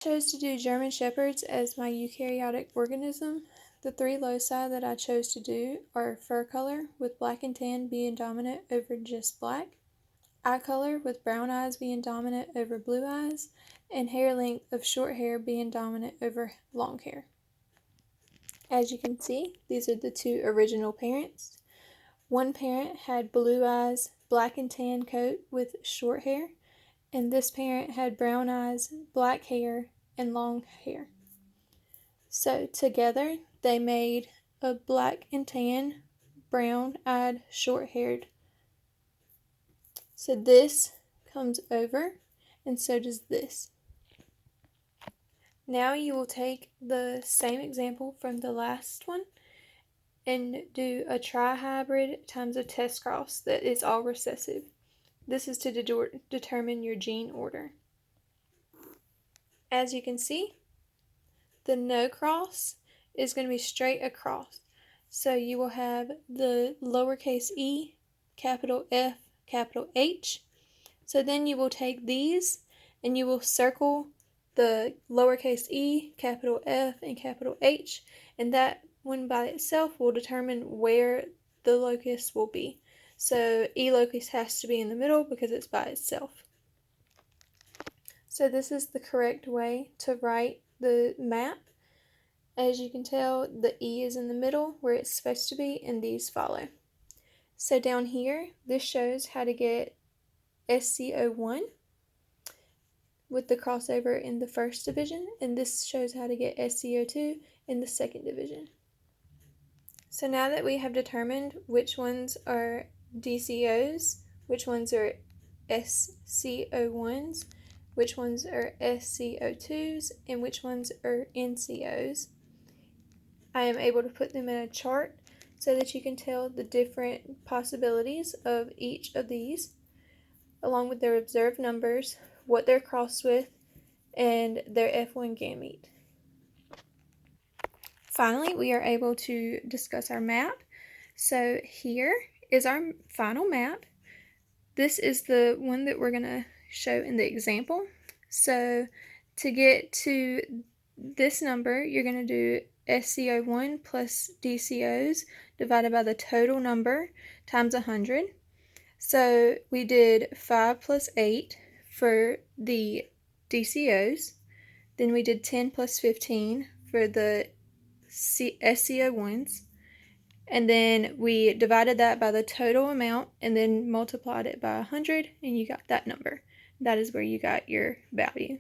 Chose to do German Shepherds as my eukaryotic organism. The three loci that I chose to do are fur color, with black and tan being dominant over just black, eye color with brown eyes being dominant over blue eyes, and hair length of short hair being dominant over long hair. As you can see, these are the two original parents. One parent had blue eyes, black and tan coat with short hair, and this parent had brown eyes, black hair, and long hair. So together they made a black and tan, brown-eyed, short-haired. So this comes over, and so does this. Now you will take the same example from the last one and do a trihybrid times a test cross that is all recessive. This is to determine your gene order. As you can see, the no cross is going to be straight across. So you will have the lowercase e, capital F, capital H. So then you will take these and you will circle the lowercase e, capital F, and capital H, and that one by itself will determine where the locus will be. So E locus has to be in the middle because it's by itself. So this is the correct way to write the map. As you can tell, the E is in the middle where it's supposed to be, and these follow. So down here, this shows how to get SCO1 with the crossover in the first division, and this shows how to get SCO2 in the second division. So now that we have determined which ones are DCOs, which ones are SCO1s, which ones are SCO2s, and which ones are NCOs, I am able to put them in a chart so that you can tell the different possibilities of each of these, along with their observed numbers, what they're crossed with, and their F1 gamete. Finally, we are able to discuss our map. So here is our final map. This is the one that we're going to show in the example. So to get to this number, you're going to do SCO1 plus DCOs divided by the total number times 100. So we did 5 plus 8 for the DCOs. Then we did 10 plus 15 for the SCO1s. And then we divided that by the total amount and then multiplied it by 100, and you got that number. That is where you got your value.